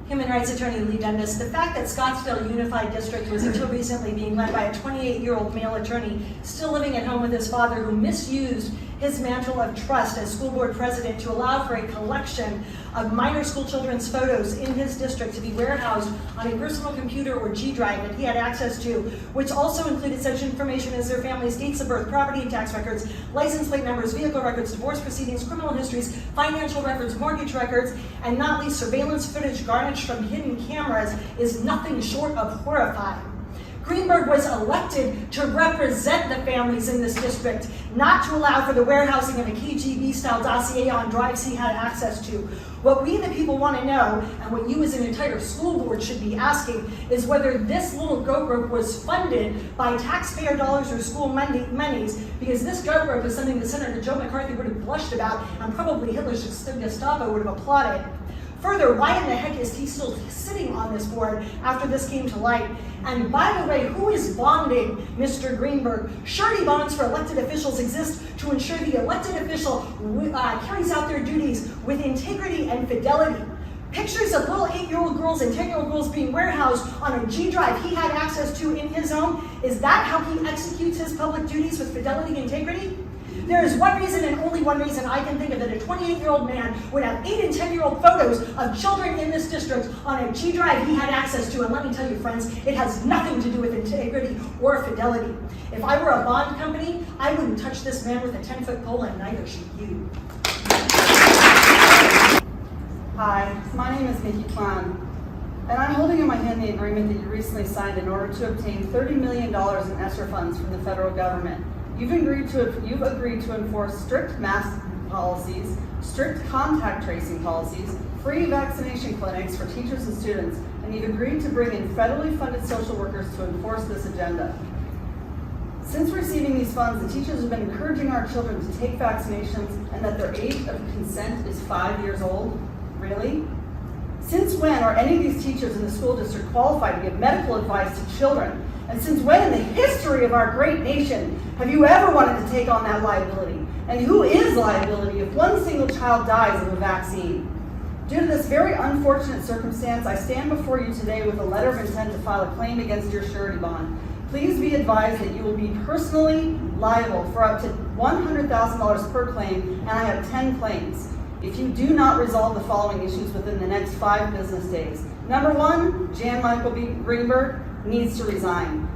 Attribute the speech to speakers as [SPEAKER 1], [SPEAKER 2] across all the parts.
[SPEAKER 1] Human rights attorney Leigh Dundas. The fact that Scottsdale Unified District was until recently being led by a 28-year-old male attorney still living at home with his father, who misused his mantle of trust as school board president to allow for a collection of minor school children's photos in his district to be warehoused on a personal computer or G drive that he had access to, which also included such information as their family's dates of birth, property and tax records, license plate numbers, vehicle records, divorce proceedings, criminal histories, financial records, mortgage records, and not least surveillance footage garnished from hidden cameras, is nothing short of horrifying. Greenburg was elected to represent the families in this district, not to allow for the warehousing of a KGB-style dossier on drives he had access to. What we the people want to know, and what you as an entire school board should be asking, is whether this little goat group was funded by taxpayer dollars or school monies, because this goat group is something that Senator Joe McCarthy would have blushed about, and probably Hitler's Gestapo would have applauded. Further, why in the heck is he still sitting on this board after this came to light? And by the way, who is bonding Mr. Greenburg? Surety bonds for elected officials exist to ensure the elected official carries out their duties with integrity and fidelity. Pictures of little 8-year-old girls and 10-year-old girls being warehoused on a G drive he had access to in his home, is that how he executes his public duties, with fidelity and integrity? There is one reason and only one reason I can think of that a 28-year-old man would have 8 and 10-year-old photos of children in this district on a G drive he had access to. And let me tell you, friends, it has nothing to do with integrity or fidelity. If I were a bond company, I wouldn't touch this man with a 10-foot pole, and neither should you.
[SPEAKER 2] Hi, my name is Miki Klann, and I'm holding in my hand the agreement that you recently signed in order to obtain $30 million in ESSER funds from the federal government. You've agreed to enforce strict mask policies, strict contact tracing policies, free vaccination clinics for teachers and students, and you've agreed to bring in federally funded social workers to enforce this agenda. Since receiving these funds, the teachers have been encouraging our children to take vaccinations, and that their age of consent is 5 years old. Really? Since when are any of these teachers in the school district qualified to give medical advice to children? And since when in the history of our great nation have you ever wanted to take on that liability? And who is liability if one single child dies of a vaccine? Due to this very unfortunate circumstance, I stand before you today with a letter of intent to file a claim against your surety bond. Please be advised that you will be personally liable for up to $100,000 per claim, and I have 10 claims, if you do not resolve the following issues within the next 5 business days. Number 1, Jan Michael B. Greenburg needs to resign.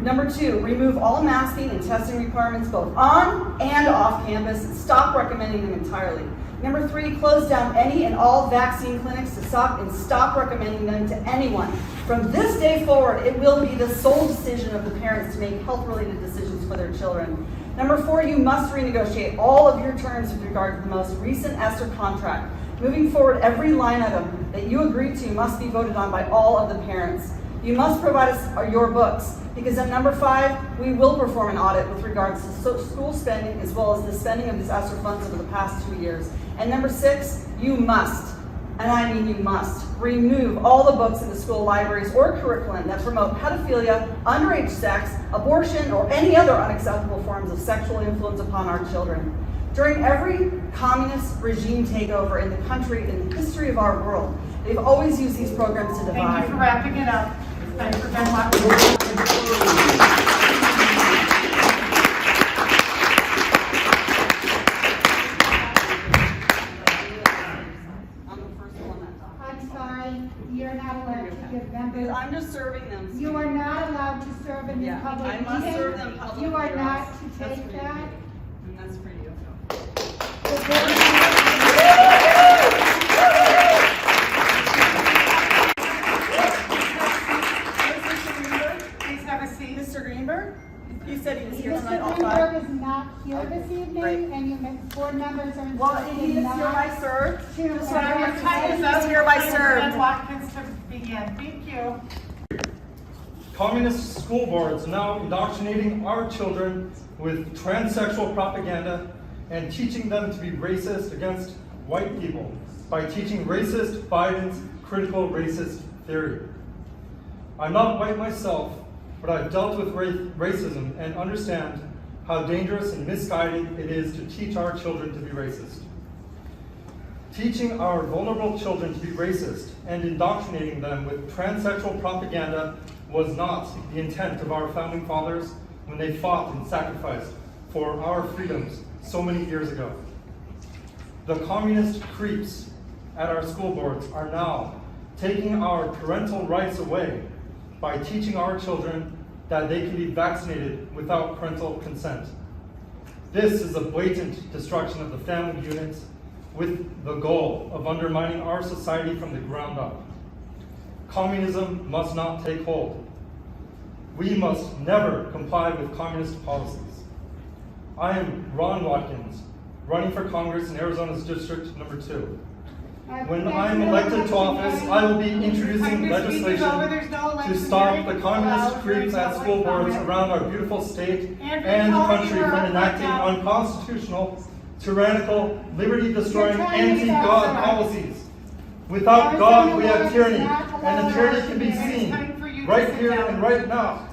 [SPEAKER 2] Number 2, remove all masking and testing requirements both on and off campus, and stop recommending them entirely. Number 3, close down any and all vaccine clinics to stop recommending them to anyone. From this day forward, it will be the sole decision of the parents to make health-related decisions for their children. Number 4, you must renegotiate all of your terms with regard to the most recent ESSER contract. Moving forward, every line item that you agree to must be voted on by all of the parents. You must provide us your books, because at number 5, we will perform an audit with regards to school spending, as well as the spending of these ESSER funds over the past 2 years. And number 6, you must, and I mean you must, remove all the books in the school libraries or curriculum that promote pedophilia, underage sex, abortion, or any other unacceptable forms of sexual influence upon our children. During every communist regime takeover in the country, in the history of our world, they've always used these programs to divide.
[SPEAKER 3] Thank you for wrapping it up. Thank you for Ben Watkins.
[SPEAKER 4] You're not allowed to give members.
[SPEAKER 2] I'm just serving them.
[SPEAKER 4] You are not allowed to serve in this public
[SPEAKER 2] I
[SPEAKER 4] meeting.
[SPEAKER 2] must serve them publicly.
[SPEAKER 4] You are not to take that.
[SPEAKER 2] And that's for you.
[SPEAKER 3] Please have a seat.
[SPEAKER 2] Mr. Greenburg? You said he was here tonight all
[SPEAKER 4] Mr.
[SPEAKER 2] five.
[SPEAKER 4] Greenburg is not here this evening,
[SPEAKER 2] Great.
[SPEAKER 4] and you board members are
[SPEAKER 2] Well, he is
[SPEAKER 4] not
[SPEAKER 2] hereby served.
[SPEAKER 4] to
[SPEAKER 2] Just so everyone
[SPEAKER 3] Your time is
[SPEAKER 2] can
[SPEAKER 3] up.
[SPEAKER 2] see, hereby
[SPEAKER 3] Ben
[SPEAKER 2] served.
[SPEAKER 3] Watkins to begin. Thank you.
[SPEAKER 5] Communist school boards now indoctrinating our children with transsexual propaganda and teaching them to be racist against white people by teaching racist Biden's critical racist theory. I'm not white myself, but I've dealt with racism and understand how dangerous and misguided it is to teach our children to be racist. Teaching our vulnerable children to be racist and indoctrinating them with transsexual propaganda was not the intent of our founding fathers when they fought and sacrificed for our freedoms so many years ago. The communist creeps at our school boards are now taking our parental rights away by teaching our children that they can be vaccinated without parental consent. This is a blatant destruction of the family unit with the goal of undermining our society from the ground up. Communism must not take hold. We must never comply with communist policies. I am Ron Watkins, running for Congress in Arizona's District Number 2. When I am elected to office, I will be introducing legislation to stop the communist creeps at school boards around our beautiful state and country from enacting unconstitutional, tyrannical, liberty-destroying, anti-God policies. Without God, we have tyranny, and the tyranny can be seen right here and right now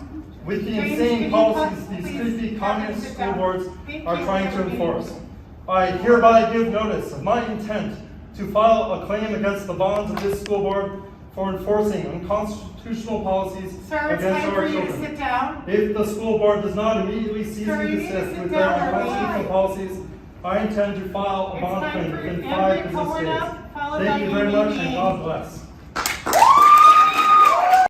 [SPEAKER 5] with the insane policies these creepy communist school boards are trying to enforce. I hereby give notice of my intent to file a claim against the bonds of this school board for enforcing unconstitutional policies
[SPEAKER 3] Sir, it's
[SPEAKER 5] against
[SPEAKER 3] time
[SPEAKER 5] our
[SPEAKER 3] for you to
[SPEAKER 5] children.
[SPEAKER 3] sit down.
[SPEAKER 5] If the school board does not immediately cease
[SPEAKER 3] Sir,
[SPEAKER 5] and
[SPEAKER 3] you need to
[SPEAKER 5] desist
[SPEAKER 3] sit
[SPEAKER 5] with their
[SPEAKER 3] down or
[SPEAKER 5] unconstitutional
[SPEAKER 3] what?
[SPEAKER 5] policies, I intend to file a
[SPEAKER 3] It's
[SPEAKER 5] bond
[SPEAKER 3] time
[SPEAKER 5] claim
[SPEAKER 3] for
[SPEAKER 5] within
[SPEAKER 3] Andrew
[SPEAKER 5] 5 business
[SPEAKER 3] Cohen
[SPEAKER 5] days.
[SPEAKER 3] up, followed by
[SPEAKER 5] Thank you very
[SPEAKER 3] Amy
[SPEAKER 5] much, and
[SPEAKER 3] Amy.
[SPEAKER 5] God bless.